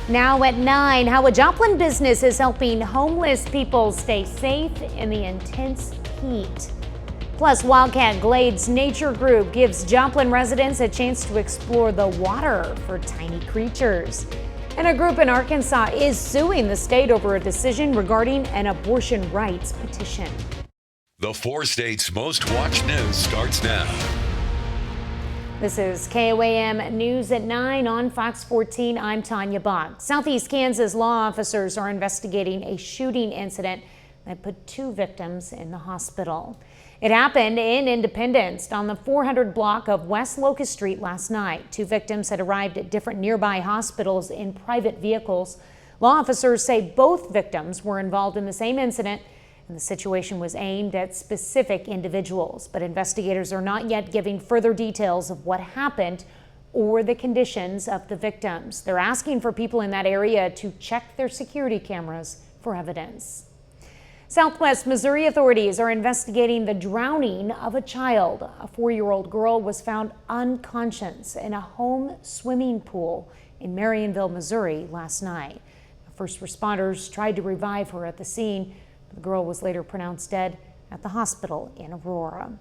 Now at 9, how a Joplin business is helping homeless people stay safe in the intense heat. Plus, Wildcat Glades Nature Group gives Joplin residents a chance to explore the water for tiny creatures. And a group in Arkansas is suing the state over a decision regarding an abortion rights petition. The 4 states' most watched news starts now. This is KOAM News at 9 on Fox 14. I'm Tanya Bach. Southeast Kansas law officers are investigating a shooting incident that put 2 victims in the hospital. It happened in Independence on the 400 block of West Locust Street last night. 2 victims had arrived at different nearby hospitals in private vehicles. Law officers say both victims were involved in the same incident, and the situation was aimed at specific individuals. But investigators are not yet giving further details of what happened or the conditions of the victims. They're asking for people in that area to check their security cameras for evidence. Southwest Missouri authorities are investigating the drowning of a child. A 4-year-old girl was found unconscious in a home swimming pool in Marionville, Missouri last night. First responders tried to revive her at the scene. The girl was later pronounced dead at the hospital in Aurora.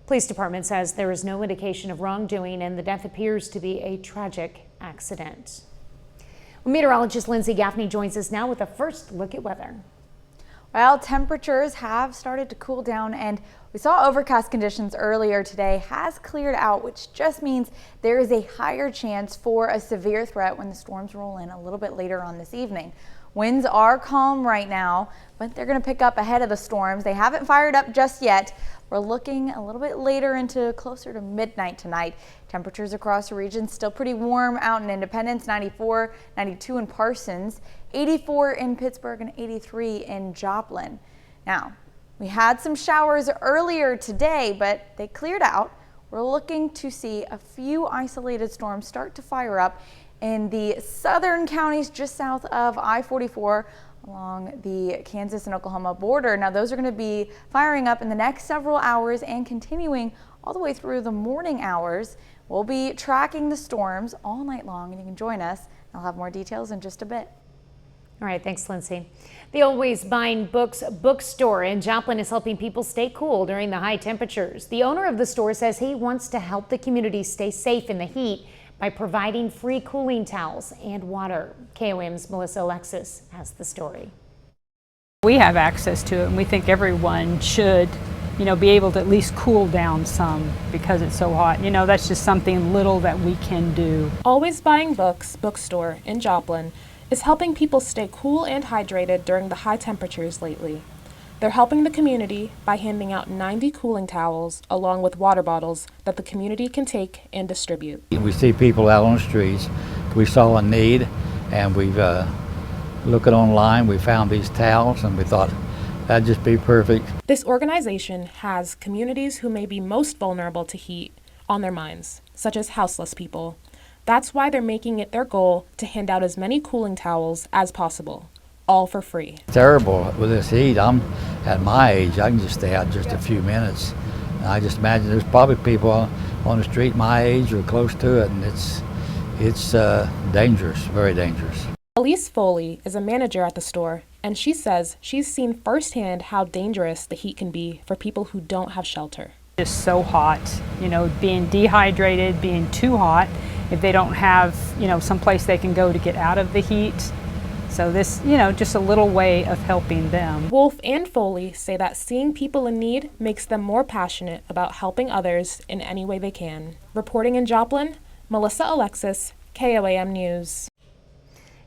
Police department says there is no indication of wrongdoing and the death appears to be a tragic accident. Well, meteorologist Lindsay Gaffney joins us now with a first look at weather. Well, temperatures have started to cool down and we saw overcast conditions earlier today has cleared out, which just means there is a higher chance for a severe threat when the storms roll in a little bit later on this evening. Winds are calm right now, but they're going to pick up ahead of the storms. They haven't fired up just yet. We're looking a little bit later into closer to midnight tonight. Temperatures across the region still pretty warm out in Independence, 94, 92 in Parsons, 84 in Pittsburgh, and 83 in Joplin. Now, we had some showers earlier today, but they cleared out. We're looking to see a few isolated storms start to fire up in the southern counties just south of I-44 along the Kansas and Oklahoma border. Now those are going to be firing up in the next several hours and continuing all the way through the morning hours. We'll be tracking the storms all night long and you can join us. I'll have more details in just a bit. All right, thanks, Lindsay. The Always Buying Books bookstore in Joplin is helping people stay cool during the high temperatures. The owner of the store says he wants to help the community stay safe in the heat by providing free cooling towels and water. KOM's Melissa Alexis has the story. We have access to it and we think everyone should, be able to at least cool down some because it's so hot. That's just something little that we can do. Always Buying Books bookstore in Joplin is helping people stay cool and hydrated during the high temperatures lately. They're helping the community by handing out 90 cooling towels along with water bottles that the community can take and distribute. We see people out on the streets. We saw a need and we've looking online, we found these towels and we thought that'd just be perfect. This organization has communities who may be most vulnerable to heat on their minds, such as houseless people. That's why they're making it their goal to hand out as many cooling towels as possible. All for free. Terrible with this heat. I'm at my age, I can just stay out just a few minutes. And I just imagine there's probably people on the street my age or close to it, and it's dangerous, very dangerous. Elise Foley is a manager at the store, and she says she's seen firsthand how dangerous the heat can be for people who don't have shelter. Just so hot, being dehydrated, being too hot, if they don't have, someplace they can go to get out of the heat. So this, just a little way of helping them. Wolf and Foley say that seeing people in need makes them more passionate about helping others in any way they can. Reporting in Joplin, Melissa Alexis, KOAM News.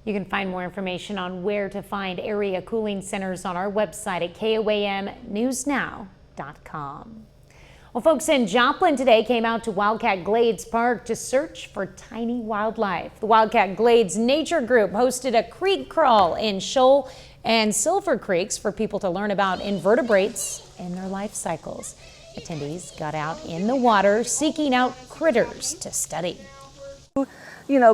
You can find more information on where to find area cooling centers on our website at KOAMnewsnow.com. Well, folks in Joplin today came out to Wildcat Glades Park to search for tiny wildlife. The Wildcat Glades Nature Group hosted a creek crawl in Shoal and Silver Creeks for people to learn about invertebrates and their life cycles. Attendees got out in the water seeking out critters to study.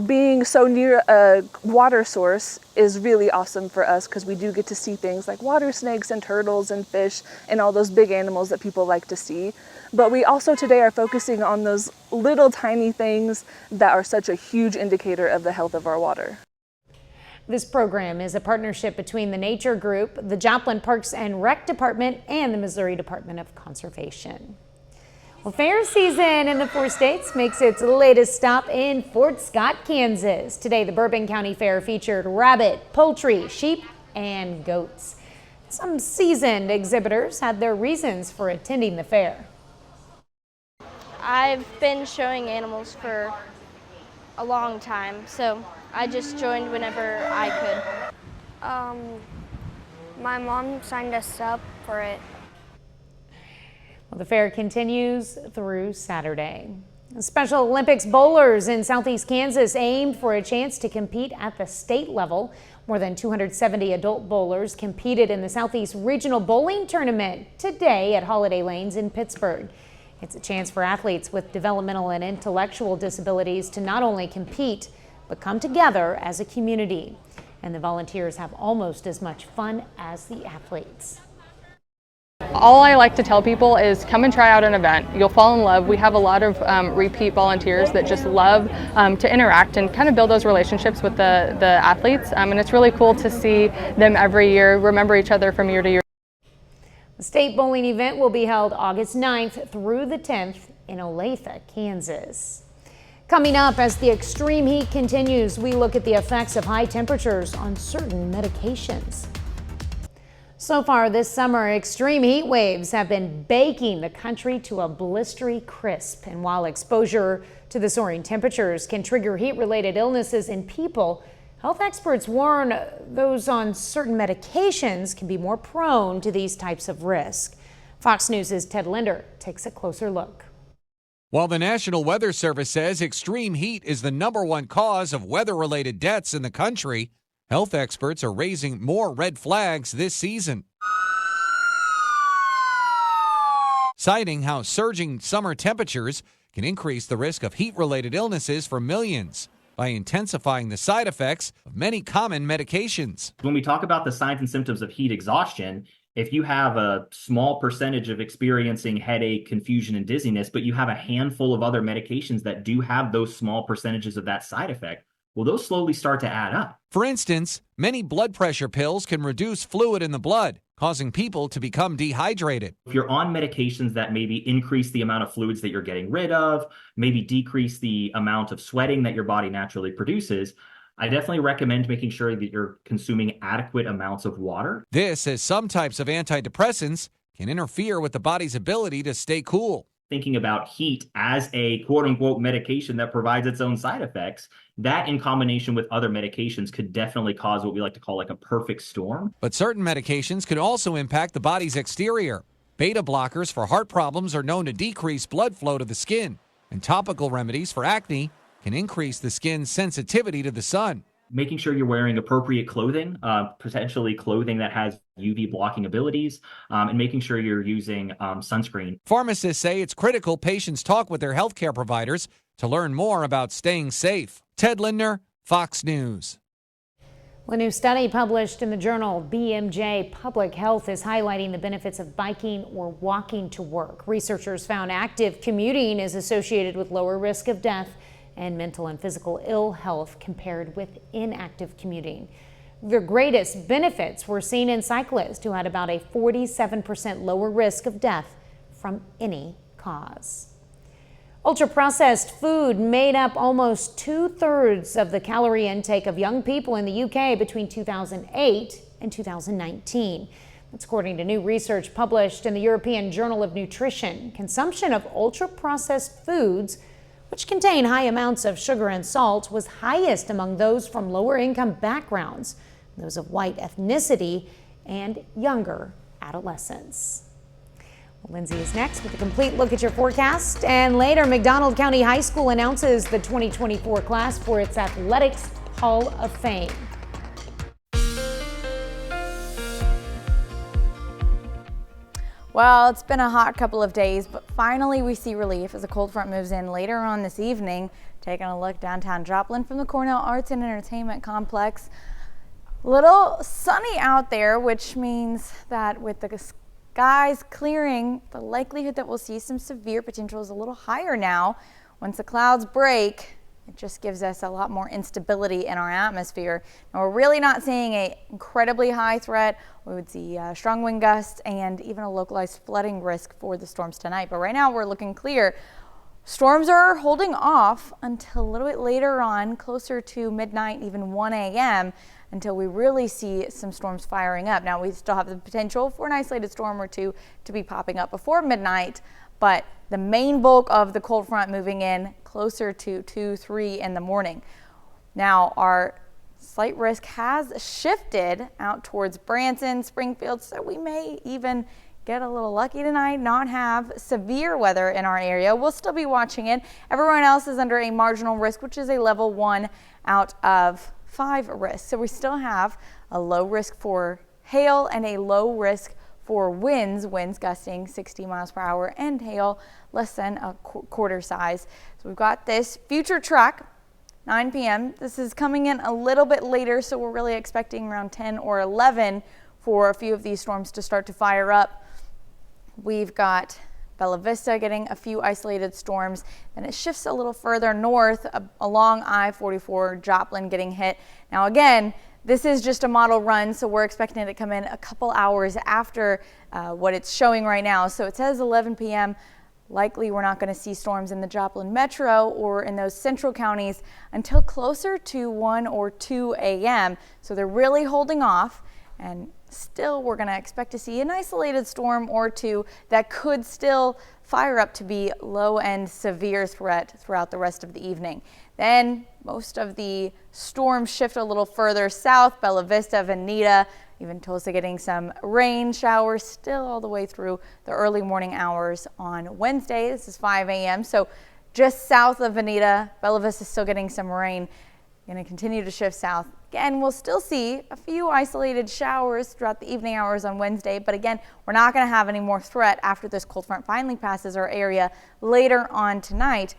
Being so near a water source is really awesome for us because we do get to see things like water snakes and turtles and fish and all those big animals that people like to see. But we also today are focusing on those little tiny things that are such a huge indicator of the health of our water. This program is a partnership between the Nature Group, the Joplin Parks and Rec Department, and the Missouri Department of Conservation. Well, fair season in the 4 states makes its latest stop in Fort Scott, Kansas. Today, the Bourbon County Fair featured rabbit, poultry, sheep, and goats. Some seasoned exhibitors had their reasons for attending the fair. I've been showing animals for a long time, so I just joined whenever I could. My mom signed us up for it. Well, the fair continues through Saturday. Special Olympics bowlers in Southeast Kansas aimed for a chance to compete at the state level. More than 270 adult bowlers competed in the Southeast Regional Bowling Tournament today at Holiday Lanes in Pittsburgh. It's a chance for athletes with developmental and intellectual disabilities to not only compete, but come together as a community. And the volunteers have almost as much fun as the athletes. All I like to tell people is come and try out an event. You'll fall in love. We have a lot of repeat volunteers that just love to interact and kind of build those relationships with the athletes. And it's really cool to see them every year, remember each other from year to year. The state bowling event will be held August 9th through the 10th in Olathe, Kansas. Coming up, as the extreme heat continues, we look at the effects of high temperatures on certain medications. So far this summer, extreme heat waves have been baking the country to a blistery crisp. And while exposure to the soaring temperatures can trigger heat-related illnesses in people, health experts warn those on certain medications can be more prone to these types of risk. Fox News' Ted Linder takes a closer look. While the National Weather Service says extreme heat is the #1 cause of weather-related deaths in the country, health experts are raising more red flags this season, citing how surging summer temperatures can increase the risk of heat-related illnesses for millions by intensifying the side effects of many common medications. When we talk about the signs and symptoms of heat exhaustion, if you have a small percentage of experiencing headache, confusion, and dizziness, but you have a handful of other medications that do have those small percentages of that side effect, well, those slowly start to add up. For instance, many blood pressure pills can reduce fluid in the blood, causing people to become dehydrated. If you're on medications that maybe increase the amount of fluids that you're getting rid of, maybe decrease the amount of sweating that your body naturally produces, I definitely recommend making sure that you're consuming adequate amounts of water. This, as some types of antidepressants can interfere with the body's ability to stay cool. Thinking about heat as a quote-unquote medication that provides its own side effects, that in combination with other medications could definitely cause what we like to call like a perfect storm. But certain medications could also impact the body's exterior. Beta blockers for heart problems are known to decrease blood flow to the skin, and topical remedies for acne can increase the skin's sensitivity to the sun. Making sure you're wearing appropriate clothing, potentially clothing that has UV blocking abilities, and making sure you're using sunscreen. Pharmacists say it's critical patients talk with their healthcare providers to learn more about staying safe. Ted Linder, Fox News. A new study published in the journal BMJ Public Health is highlighting the benefits of biking or walking to work. Researchers found active commuting is associated with lower risk of death and mental and physical ill health compared with inactive commuting. The greatest benefits were seen in cyclists, who had about a 47% lower risk of death from any cause. Ultra-processed food made up almost 2/3 of the calorie intake of young people in the UK between 2008 and 2019. That's according to new research published in the European Journal of Nutrition. Consumption of ultra-processed foods, which contain high amounts of sugar and salt, was highest among those from lower income backgrounds, those of white ethnicity, and younger adolescents. Well, Lindsay is next with a complete look at your forecast. And later, McDonald County High School announces the 2024 class for its Athletics Hall of Fame. Well, it's been a hot couple of days, but finally we see relief as a cold front moves in later on this evening. Taking a look downtown Joplin from the Cornell Arts and Entertainment Complex. Little sunny out there, which means that with the skies clearing, the likelihood that we'll see some severe potential is a little higher now. Once the clouds break, It just gives us a lot more instability in our atmosphere. Now, we're really not seeing an incredibly high threat. We would see strong wind gusts and even a localized flooding risk for the storms tonight. But right now we're looking clear. Storms are holding off until a little bit later on, closer to midnight, even 1 a.m., until we really see some storms firing up. Now, we still have the potential for an isolated storm or two to be popping up before midnight, but the main bulk of the cold front moving in closer to 2, 3 in the morning. Now, our slight risk has shifted out towards Branson, Springfield, so we may even get a little lucky tonight, not have severe weather in our area. We'll still be watching it. Everyone else is under a marginal risk, which is a level 1 out of 5 risk. So we still have a low risk for hail and a low risk for winds gusting 60 miles per hour, and hail less than a quarter size. So we've got this future track, 9 p.m. This is coming in a little bit later, so we're really expecting around 10 or 11 for a few of these storms to start to fire up. We've got Bella Vista getting a few isolated storms, and it shifts a little further north along I-44, Joplin getting hit. Now again, this is just a model run, so we're expecting it to come in a couple hours after what it's showing right now. So it says 11 p.m. Likely we're not going to see storms in the Joplin metro or in those central counties until closer to 1 or 2 a.m. So they're really holding off, and still we're going to expect to see an isolated storm or two that could still fire up to be low-end severe threat throughout the rest of the evening. Then most of the storms shift a little further south, Bella Vista, Veneta, even Tulsa getting some rain showers still all the way through the early morning hours on Wednesday. This is 5 a.m. So just south of Veneta, Bella Vista is still getting some rain. Going to continue to shift south. Again, we'll still see a few isolated showers throughout the evening hours on Wednesday, but again, we're not going to have any more threat after this cold front finally passes our area later on tonight.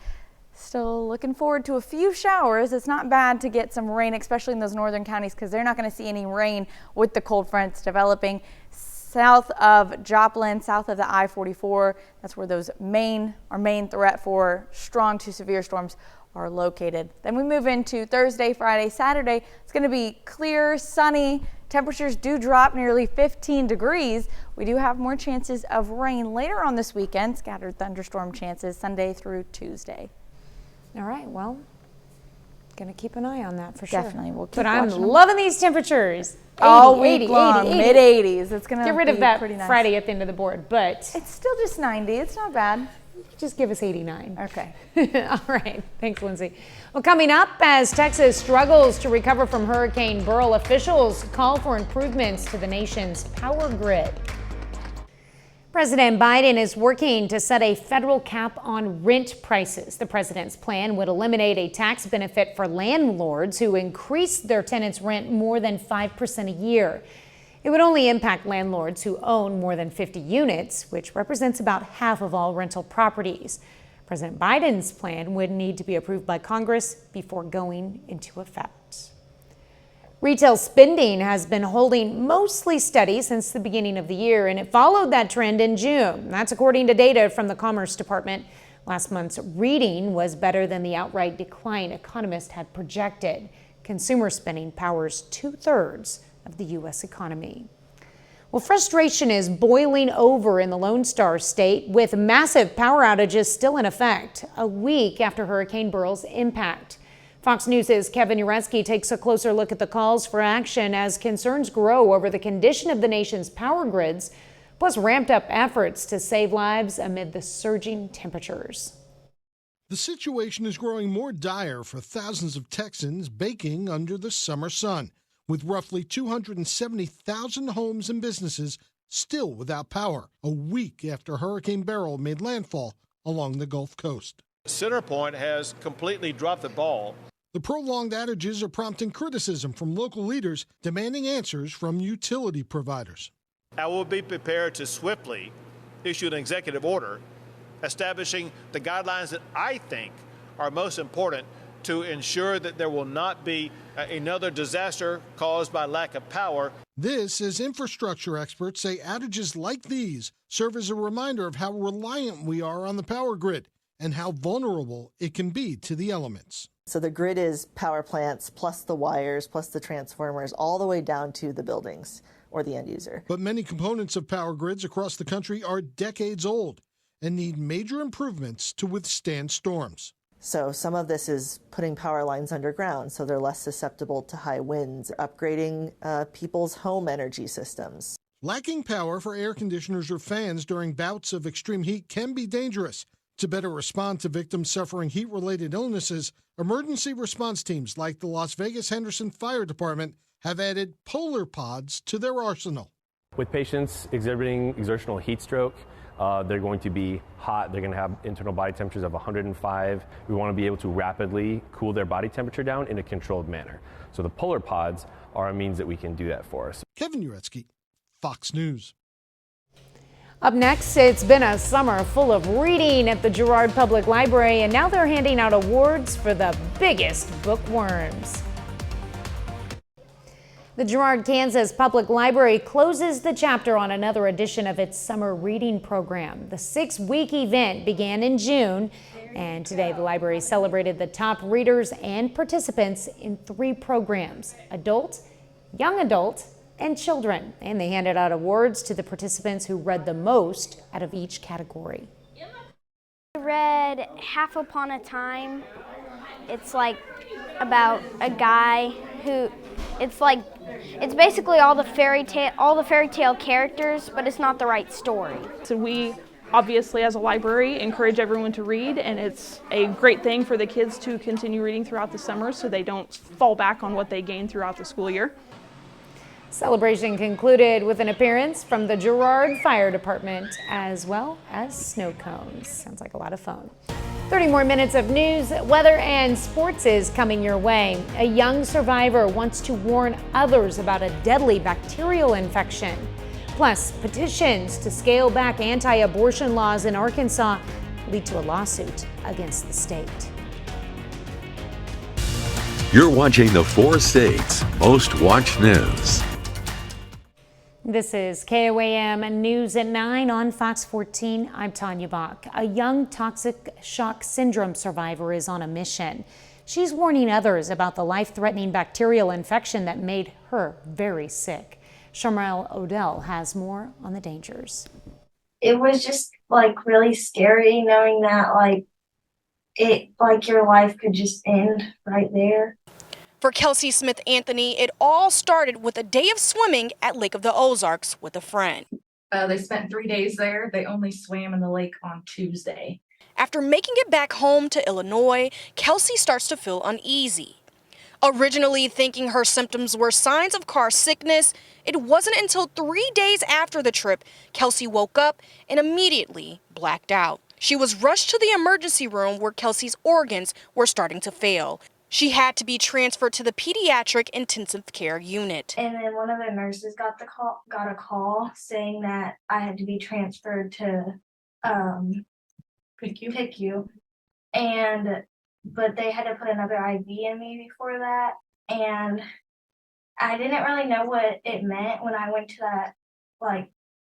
Still looking forward to a few showers. It's not bad to get some rain, especially in those northern counties, because they're not going to see any rain with the cold fronts developing south of Joplin, south of the I-44. That's where those our main threat for strong to severe storms are located. Then we move into Thursday, Friday, Saturday. It's going to be clear, sunny. Temperatures do drop nearly 15 degrees. We do have more chances of rain later on this weekend. Scattered thunderstorm chances Sunday through Tuesday. All right, well, gonna keep an eye on that for sure. Definitely, we'll keep But I'm watching them. loving these temperatures. All week long, mid-80s. It's gonna get rid of that pretty nice. Friday at the end of the board, but it's still just 90. It's not bad. Just give us 89. Okay. All right. Thanks, Lindsay. Well, coming up, as Texas struggles to recover from Hurricane Beryl, officials call for improvements to the nation's power grid. President Biden is working to set a federal cap on rent prices. The president's plan would eliminate a tax benefit for landlords who increase their tenants' rent more than 5% a year. It would only impact landlords who own more than 50 units, which represents about half of all rental properties. President Biden's plan would need to be approved by Congress before going into effect. Retail spending has been holding mostly steady since the beginning of the year, and it followed that trend in June. That's according to data from the Commerce Department. Last month's reading was better than the outright decline economists had projected. Consumer spending powers 2/3 of the U.S. economy. Well, frustration is boiling over in the Lone Star State with massive power outages still in effect a week after Hurricane Beryl's impact. Fox News' Kevin Uretsky takes a closer look at the calls for action as concerns grow over the condition of the nation's power grids, plus ramped up efforts to save lives amid the surging temperatures. The situation is growing more dire for thousands of Texans baking under the summer sun, with roughly 270,000 homes and businesses still without power a week after Hurricane Beryl made landfall along the Gulf Coast. CenterPoint has completely dropped the ball. The prolonged outages are prompting criticism from local leaders demanding answers from utility providers. I will be prepared to swiftly issue an executive order establishing the guidelines that I think are most important to ensure that there will not be another disaster caused by lack of power. This, as infrastructure experts say, outages like these serve as a reminder of how reliant we are on the power grid and how vulnerable it can be to the elements. So the grid is power plants plus the wires plus the transformers all the way down to the buildings or the end user. But many components of power grids across the country are decades old and need major improvements to withstand storms. So some of this is putting power lines underground so they're less susceptible to high winds, upgrading people's home energy systems. Lacking power for air conditioners or fans during bouts of extreme heat can be dangerous. To better respond to victims suffering heat-related illnesses, emergency response teams like the Las Vegas Henderson Fire Department have added polar pods to their arsenal. With patients exhibiting exertional heat stroke, they're going to be hot. They're going to have internal body temperatures of 105. We want to be able to rapidly cool their body temperature down in a controlled manner. So the polar pods are a means that we can do that for us. Kevin Uretsky, Fox News. Up next, it's been a summer full of reading at the Girard Public Library, and now they're handing out awards for the biggest bookworms. The Girard, Kansas Public Library closes the chapter on another edition of its summer reading program. The 6-week event began in June, and today the library celebrated the top readers and participants in 3 programs: adult, young adult, and children. And they handed out awards to the participants who read the most out of each category. I read Half Upon a Time. It's like about a guy who, it's basically all the fairy tale characters, but it's not the right story. So we obviously as a library encourage everyone to read, and it's a great thing for the kids to continue reading throughout the summer so they don't fall back on what they gained throughout the school year. Celebration concluded with an appearance from the Girard Fire Department as well as snow cones. Sounds like a lot of fun. 30 more minutes of news, weather, and sports is coming your way. A young survivor wants to warn others about a deadly bacterial infection. Plus, petitions to scale back anti-abortion laws in Arkansas lead to a lawsuit against the state. You're watching the 4 states' most watched news. This is KOAM News at 9 on Fox 14. I'm Tanya Bach. A young toxic shock syndrome survivor is on a mission. She's warning others about the life-threatening bacterial infection that made her very sick. Shamrell Odell has more on the dangers. It was just really scary knowing that your life could just end right there. For Kelsey Smith Anthony, it all started with a day of swimming at Lake of the Ozarks with a friend. They spent 3 days there. They only swam in the lake on Tuesday. After making it back home to Illinois, Kelsey starts to feel uneasy. Originally thinking her symptoms were signs of car sickness, it wasn't until 3 days after the trip Kelsey woke up and immediately blacked out. She was rushed to the emergency room where Kelsey's organs were starting to fail. She had to be transferred to the pediatric intensive care unit. And then one of the nurses got a call saying that I had to be transferred to PICU. But they had to put another IV in me before that. And I didn't really know what it meant when I went to that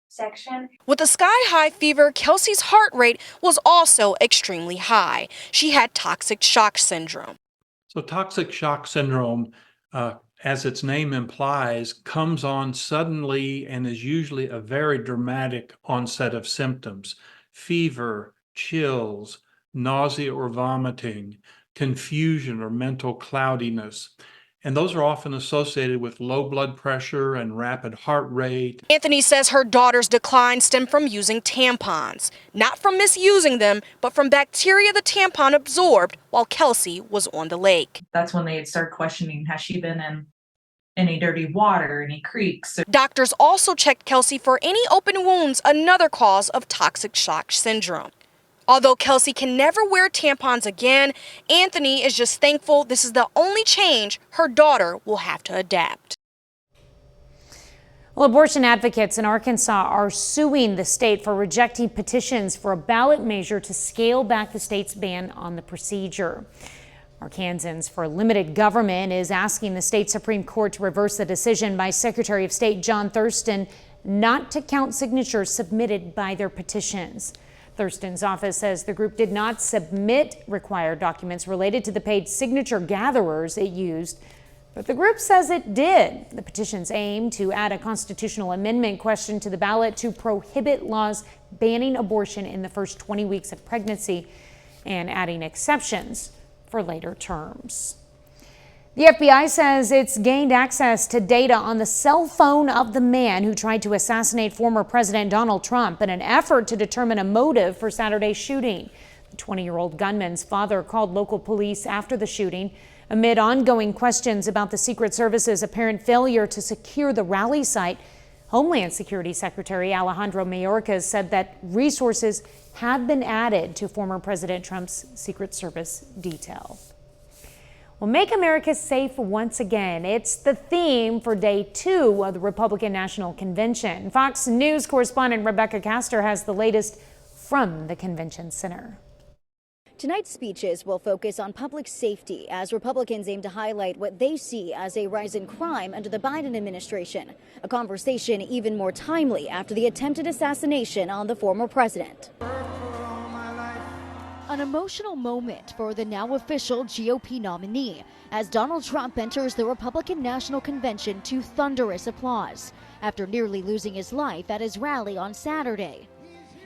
section. With a sky-high fever, Kelsey's heart rate was also extremely high. She had toxic shock syndrome. So toxic shock syndrome, as its name implies, comes on suddenly and is usually a very dramatic onset of symptoms: fever, chills, nausea or vomiting, confusion or mental cloudiness. And those are often associated with low blood pressure and rapid heart rate. Anthony says her daughter's decline stemmed from using tampons, not from misusing them, but from bacteria the tampon absorbed while Kelsey was on the lake. That's when they'd start questioning, has she been in any dirty water, any creeks? Doctors also checked Kelsey for any open wounds, another cause of toxic shock syndrome. Although Kelsey can never wear tampons again, Anthony is just thankful this is the only change her daughter will have to adapt. Well, abortion advocates in Arkansas are suing the state for rejecting petitions for a ballot measure to scale back the state's ban on the procedure. Arkansans for Limited Government is asking the state Supreme Court to reverse the decision by Secretary of State John Thurston not to count signatures submitted by their petitions. Thurston's office says the group did not submit required documents related to the paid signature gatherers it used, but the group says it did. The petitions aim to add a constitutional amendment question to the ballot to prohibit laws banning abortion in the first 20 weeks of pregnancy and adding exceptions for later terms. The FBI says it's gained access to data on the cell phone of the man who tried to assassinate former President Donald Trump in an effort to determine a motive for Saturday's shooting. The 20-year-old gunman's father called local police after the shooting amid ongoing questions about the Secret Service's apparent failure to secure the rally site. Homeland Security Secretary Alejandro Mayorkas said that resources have been added to former President Trump's Secret Service detail. Well, make America safe once again. It's the theme for day 2 of the Republican National Convention. Fox News correspondent Rebecca Castor has the latest from the convention center. Tonight's speeches will focus on public safety as Republicans aim to highlight what they see as a rise in crime under the Biden administration, a conversation even more timely after the attempted assassination on the former president. An emotional moment for the now official GOP nominee as Donald Trump enters the Republican National Convention to thunderous applause after nearly losing his life at his rally on Saturday.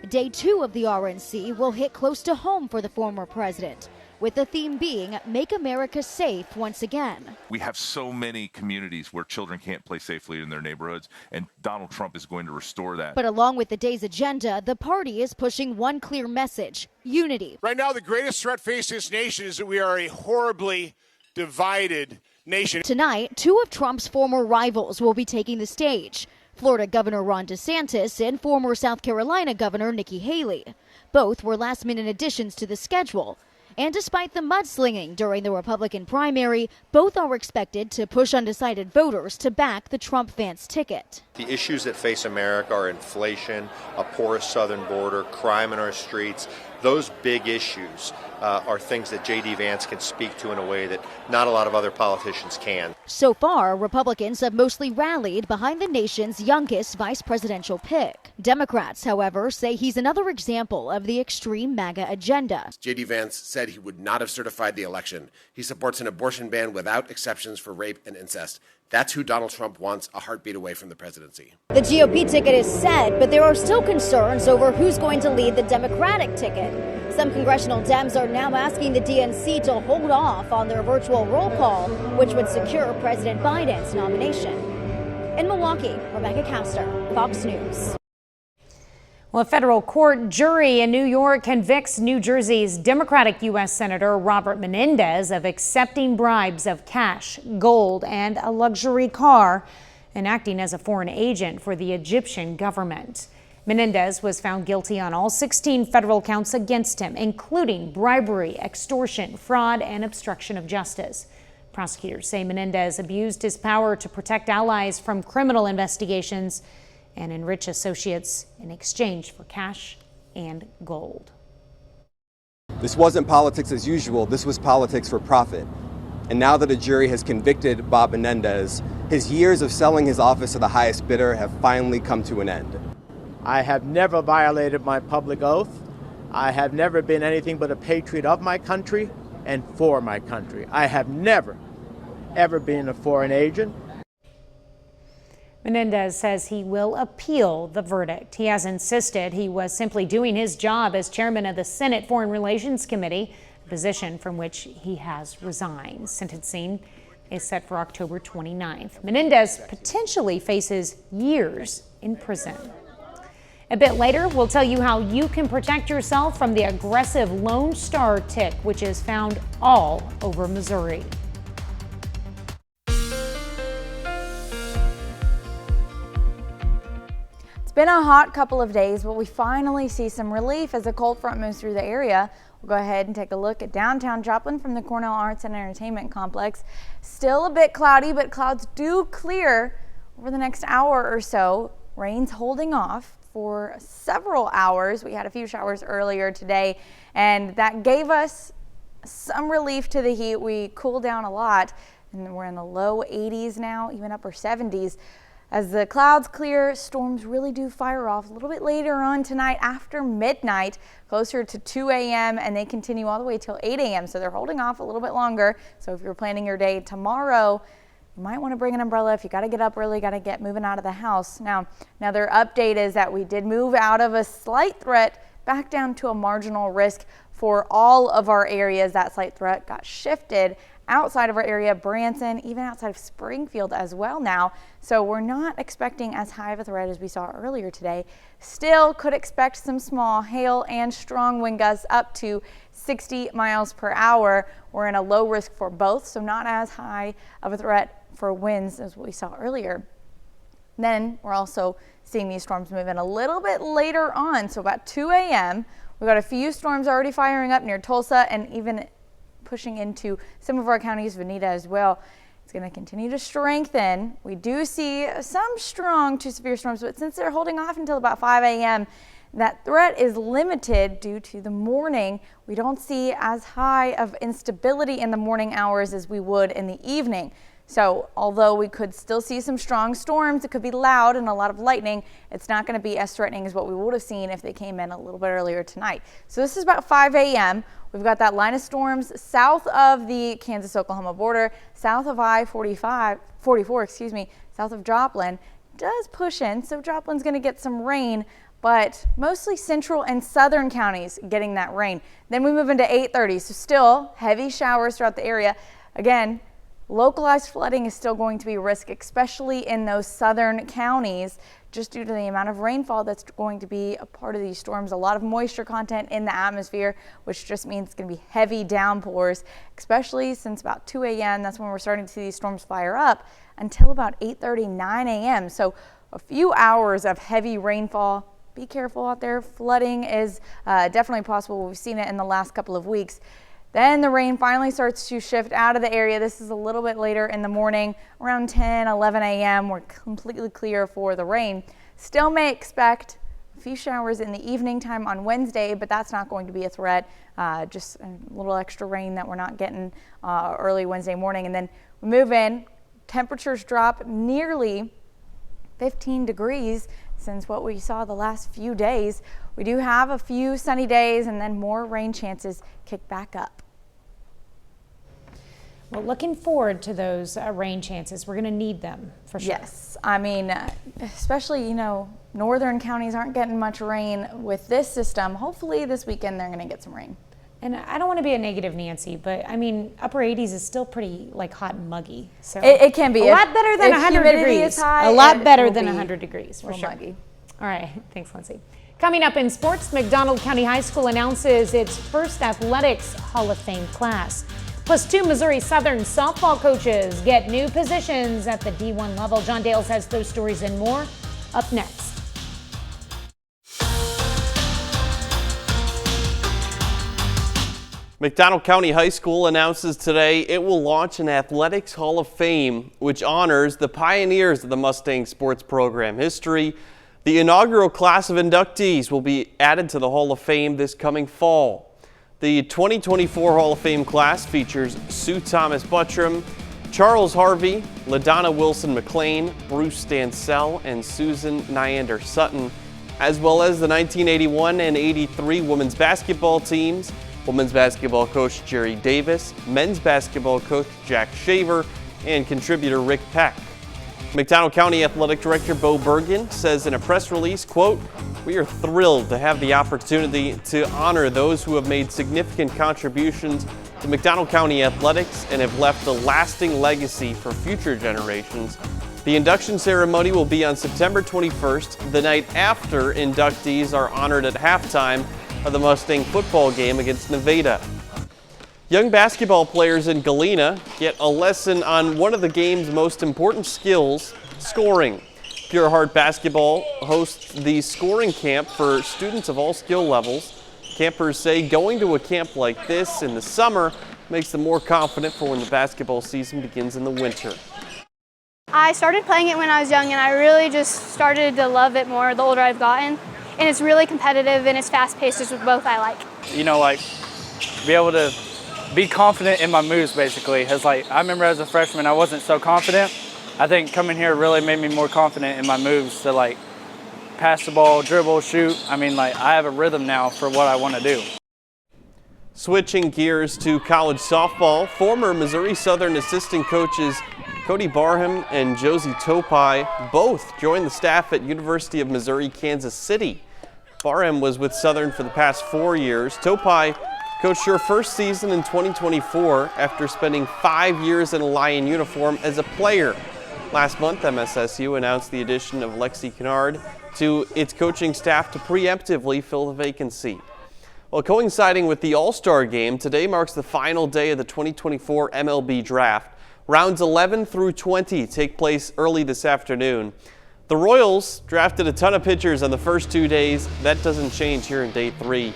Day 2 of the RNC will hit close to home for the former president, with the theme being Make America Safe Once Again. We have so many communities where children can't play safely in their neighborhoods, and Donald Trump is going to restore that. But along with the day's agenda, the party is pushing one clear message: unity. Right now, the greatest threat facing this nation is that we are a horribly divided nation. Tonight, 2 of Trump's former rivals will be taking the stage: Florida Governor Ron DeSantis and former South Carolina Governor Nikki Haley. Both were last-minute additions to the schedule. And despite the mudslinging during the Republican primary, both are expected to push undecided voters to back the Trump Vance ticket. The issues that face America are inflation, a porous southern border, crime in our streets. Those big issues are things that J.D. Vance can speak to in a way that not a lot of other politicians can. So far, Republicans have mostly rallied behind the nation's youngest vice presidential pick. Democrats, however, say he's another example of the extreme MAGA agenda. J.D. Vance said he would not have certified the election. He supports an abortion ban without exceptions for rape and incest. That's who Donald Trump wants a heartbeat away from the presidency. The GOP ticket is set, but there are still concerns over who's going to lead the Democratic ticket. Some congressional Dems are now asking the DNC to hold off on their virtual roll call, which would secure President Biden's nomination. In Milwaukee, Rebecca Castor, Fox News. Well, a federal court jury in New York convicts New Jersey's Democratic U.S. Senator Robert Menendez of accepting bribes of cash, gold, and a luxury car and acting as a foreign agent for the Egyptian government. Menendez was found guilty on all 16 federal counts against him, including bribery, extortion, fraud, and obstruction of justice. Prosecutors say Menendez abused his power to protect allies from criminal investigations and enrich associates in exchange for cash and gold. This wasn't politics as usual, this was politics for profit. And now that a jury has convicted Bob Menendez, his years of selling his office to the highest bidder have finally come to an end. I have never violated my public oath. I have never been anything but a patriot of my country and for my country. I have never, ever been a foreign agent. Menendez says he will appeal the verdict. He has insisted he was simply doing his job as chairman of the Senate Foreign Relations Committee, a position from which he has resigned. Sentencing is set for October 29th. Menendez potentially faces years in prison. A bit later, we'll tell you how you can protect yourself from the aggressive Lone Star tick, which is found all over Missouri. It's been a hot couple of days, but we finally see some relief as a cold front moves through the area. We'll go ahead and take a look at downtown Joplin from the Cornell Arts and Entertainment Complex. Still a bit cloudy, but clouds do clear over the next hour or so. Rain's holding off for several hours. We had a few showers earlier today, and that gave us some relief to the heat. We cooled down a lot, and we're in the low 80s now, even upper 70s. As the clouds clear, storms really do fire off a little bit later on tonight after midnight, closer to 2 a.m. and they continue all the way till 8 a.m. So they're holding off a little bit longer. So if you're planning your day tomorrow, you might want to bring an umbrella. If you got to get up early, got to get moving out of the house. Now, another update is that we did move out of a slight threat back down to a marginal risk for all of our areas. That slight threat got shifted outside of our area, Branson, even outside of Springfield as well now. So we're not expecting as high of a threat as we saw earlier today. Still could expect some small hail and strong wind gusts up to 60 miles per hour. We're in a low risk for both, so not as high of a threat for winds as what we saw earlier. Then we're also seeing these storms move in a little bit later on. So about 2 a.m., we've got a few storms already firing up near Tulsa and even pushing into some of our counties, Veneta as well. It's going to continue to strengthen. We do see some strong to severe storms, but since they're holding off until about 5 a.m., that threat is limited due to the morning. We don't see as high of instability in the morning hours as we would in the evening. So although we could still see some strong storms, it could be loud and a lot of lightning, it's not going to be as threatening as what we would have seen if they came in a little bit earlier tonight. So this is about 5 a.m. We've got that line of storms south of the Kansas-Oklahoma border, south of I-44, south of Joplin. Does push in, so Joplin's going to get some rain, but mostly central and southern counties getting that rain. Then we move into 8:30, so still heavy showers throughout the area. Again, localized flooding is still going to be a risk, especially in those southern counties, just due to the amount of rainfall that's going to be a part of these storms. A lot of moisture content in the atmosphere, which just means it's going to be heavy downpours, especially since about 2 a.m. That's when we're starting to see these storms fire up until about 8:30, 9 a.m. So a few hours of heavy rainfall. Be careful out there. Flooding is definitely possible. We've seen it in the last couple of weeks. Then the rain finally starts to shift out of the area. This is a little bit later in the morning, around 10, 11 a.m. We're completely clear for the rain. Still may expect a few showers in the evening time on Wednesday, but that's not going to be a threat. Just a little extra rain that we're not getting early Wednesday morning. And then we move in, temperatures drop nearly 15 degrees since what we saw the last few days. We do have a few sunny days and then more rain chances kick back up. Well, looking forward to those rain chances. We're going to need them for sure. Yes, I mean, especially, northern counties aren't getting much rain with this system. Hopefully this weekend they're going to get some rain. And I don't want to be a negative Nancy, but I mean, upper 80s is still pretty hot and muggy. So it can be a lot better than 100 degrees. High, a lot better than 100 degrees for sure. Muggy. All right, thanks, Lindsay. Coming up in sports, McDonald County High School announces its first athletics Hall of Fame class. Plus, 2 Missouri Southern softball coaches get new positions at the D1 level. John Dales has those stories and more up next. McDonald County High School announces today it will launch an Athletics Hall of Fame, which honors the pioneers of the Mustang sports program history. The inaugural class of inductees will be added to the Hall of Fame this coming fall. The 2024 Hall of Fame class features Sue Thomas Buttram, Charles Harvey, LaDonna Wilson McLean, Bruce Stansell, and Susan Nyander Sutton, as well as the 1981 and 83 women's basketball teams, women's basketball coach Jerry Davis, men's basketball coach Jack Shaver, and contributor Rick Peck. McDonald County Athletic Director Bo Bergen says in a press release, quote, "We are thrilled to have the opportunity to honor those who have made significant contributions to McDonald County athletics and have left a lasting legacy for future generations." The induction ceremony will be on September 21st, the night after inductees are honored at halftime of the Mustang football game against Nevada. Young basketball players in Galena get a lesson on one of the game's most important skills, scoring. Pure Heart Basketball hosts the scoring camp for students of all skill levels. Campers say going to a camp like this in the summer makes them more confident for when the basketball season begins in the winter. I started playing it when I was young, and I really just started to love it more the older I've gotten. And it's really competitive and it's fast-paced, which both I like. Be able to be confident in my moves, basically. I remember as a freshman, I wasn't so confident, I think coming here really made me more confident in my moves to like pass the ball, dribble, shoot. I mean, like I have a rhythm now for what I want to do. Switching gears to college softball, former Missouri Southern assistant coaches Cody Barham and Josie Topai both joined the staff at University of Missouri, Kansas City. Barham was with Southern for the past 4 years. Topai coached her first season in 2024 after spending 5 years in a Lion uniform as a player. Last month, MSSU announced the addition of Lexi Kennard to its coaching staff to preemptively fill the vacancy. Well, coinciding with the All-Star game, today marks the final day of the 2024 MLB Draft. Rounds 11 through 20 take place early this afternoon. The Royals drafted a ton of pitchers on the first 2 days. That doesn't change here in day 3.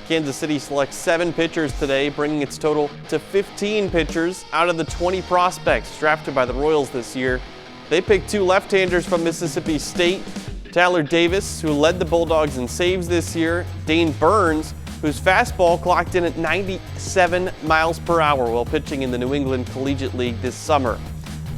Kansas City selects 7 pitchers today, bringing its total to 15 pitchers out of the 20 prospects drafted by the Royals this year. They picked 2 left-handers from Mississippi State, Tyler Davis, who led the Bulldogs in saves this year, Dane Burns, whose fastball clocked in at 97 miles per hour while pitching in the New England Collegiate League this summer.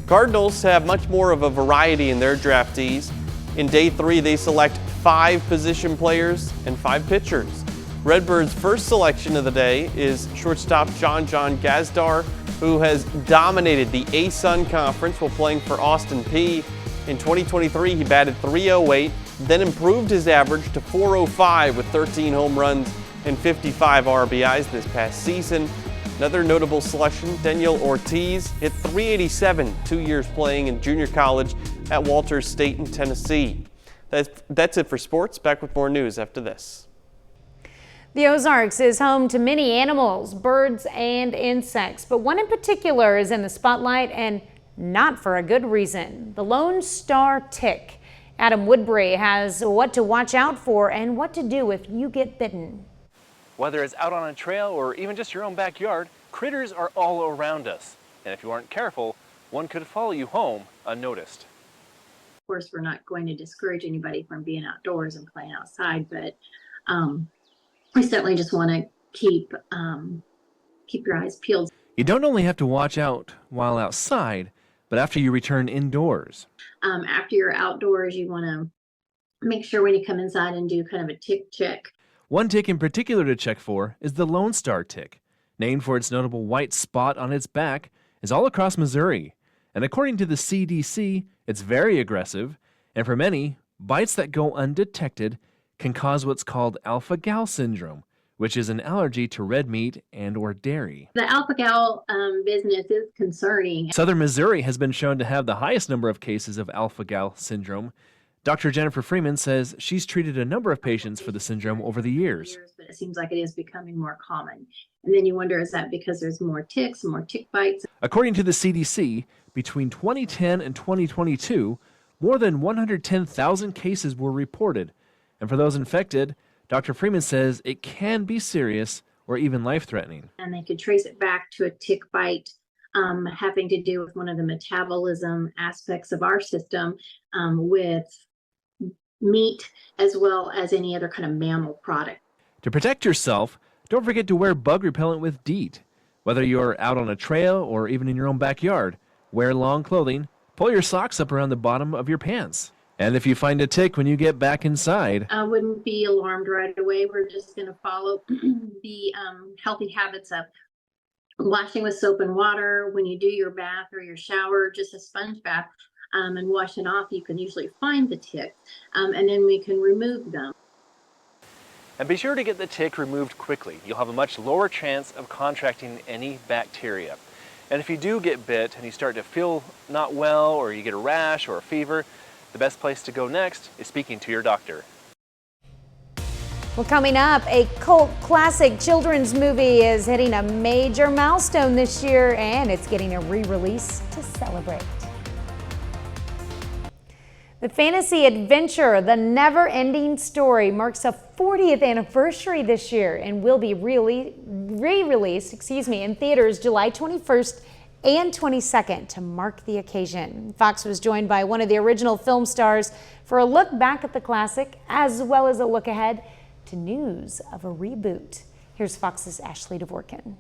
Cardinals have much more of a variety in their draftees. In day 3, they select 5 position players and 5 pitchers. Redbirds' first selection of the day is shortstop John Gazdar, who has dominated the ASUN Conference while playing for Austin Peay. In 2023, he batted .308, then improved his average to .405 with 13 home runs and 55 RBIs this past season. Another notable selection, Daniel Ortiz, hit .387, 2 years playing in junior college at Walters State in Tennessee. That's it for sports. Back with more news after this. The Ozarks is home to many animals, birds and insects, but one in particular is in the spotlight, and not for a good reason. The Lone Star tick. Adam Woodbury has what to watch out for and what to do if you get bitten. Whether it's out on a trail or even just your own backyard, critters are all around us. And if you aren't careful, one could follow you home unnoticed. Of course, we're not going to discourage anybody from being outdoors and playing outside, but we certainly just want to keep your eyes peeled. You don't only have to watch out while outside, but after you return indoors. After you're outdoors, you want to make sure when you come inside and do kind of a tick check. One tick in particular to check for is the Lone Star tick. Named for its notable white spot on its back, is all across Missouri. And according to the CDC, it's very aggressive, and for many, bites that go undetected can cause what's called alpha-gal syndrome, which is an allergy to red meat and or dairy. The alpha-gal business is concerning. Southern Missouri has been shown to have the highest number of cases of alpha-gal syndrome. Dr. Jennifer Freeman says she's treated a number of patients for the syndrome over the years. But it seems like it is becoming more common. And then you wonder, is that because there's more ticks, more tick bites? According to the CDC, between 2010 and 2022, more than 110,000 cases were reported. And for those infected, Dr. Freeman says it can be serious or even life-threatening. And they could trace it back to a tick bite having to do with one of the metabolism aspects of our system with meat as well as any other kind of mammal product. To protect yourself, don't forget to wear bug repellent with DEET. Whether you're out on a trail or even in your own backyard, wear long clothing, pull your socks up around the bottom of your pants. And if you find a tick when you get back inside, I wouldn't be alarmed right away. We're just going to follow the healthy habits of washing with soap and water. When you do your bath or your shower, just a sponge bath, and wash it off, you can usually find the tick, and then we can remove them. And be sure to get the tick removed quickly. You'll have a much lower chance of contracting any bacteria. And if you do get bit and you start to feel not well, or you get a rash or a fever, the best place to go next is speaking to your doctor. Well, coming up, a cult classic children's movie is hitting a major milestone this year, and it's getting a re-release to celebrate. The fantasy adventure, The Never-Ending Story, marks a 40th anniversary this year and will be re-released, in theaters July 21st and 22nd to mark the occasion. Fox was joined by one of the original film stars for a look back at the classic, as well as a look ahead to news of a reboot. Here's Fox's Ashley Dvorkin.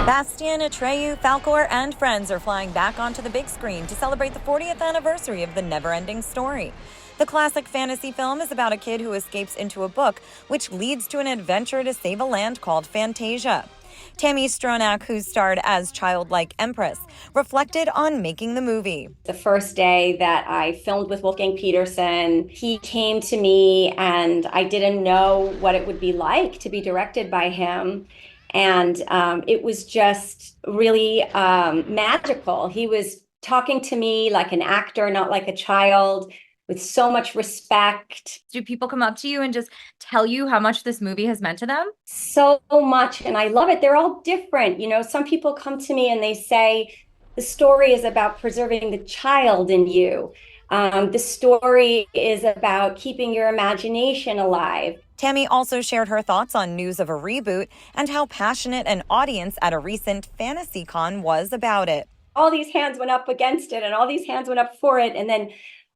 Bastien, Atreyu, Falcor, and friends are flying back onto the big screen to celebrate the 40th anniversary of The Never-Ending Story. The classic fantasy film is about a kid who escapes into a book, which leads to an adventure to save a land called Fantasia. Tammy Stronach, who starred as childlike Empress, reflected on making the movie. The first day that I filmed with Wolfgang Peterson, he came to me and I didn't know what it would be like to be directed by him. And it was just really magical. He was talking to me like an actor, not like a child, with so much respect. Do people come up to you and just tell you how much this movie has meant to them? So much, and I love it. They're all different. You know, some people come to me and they say, the story is about preserving the child in you. The story is about keeping your imagination alive. Tammy also shared her thoughts on news of a reboot and how passionate an audience at a recent FantasyCon was about it. All these hands went up against it and all these hands went up for it. And then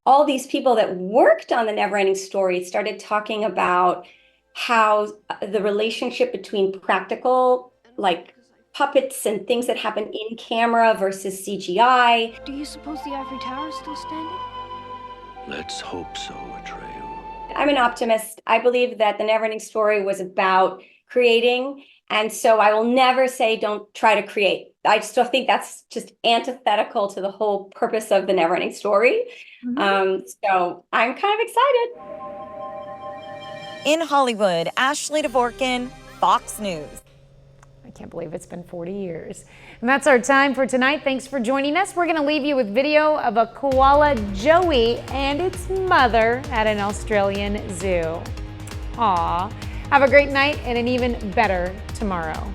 all these people that worked on the Never-Ending Story started talking about how the relationship between practical, like puppets and things that happen in camera versus CGI. Do you suppose the ivory tower is still standing? Let's hope so, Atreyu. I'm an optimist. I believe that the Never-Ending Story was about creating, and so I will never say don't try to create. I still think that's just antithetical to the whole purpose of the Never-Ending Story. So I'm kind of excited. In Hollywood, Ashley Dvorkin, Fox News. I can't believe it's been 40 years. And that's our time for tonight. Thanks for joining us. We're going to leave you with video of a koala Joey and its mother at an Australian zoo. Aw. Have a great night and an even better tomorrow.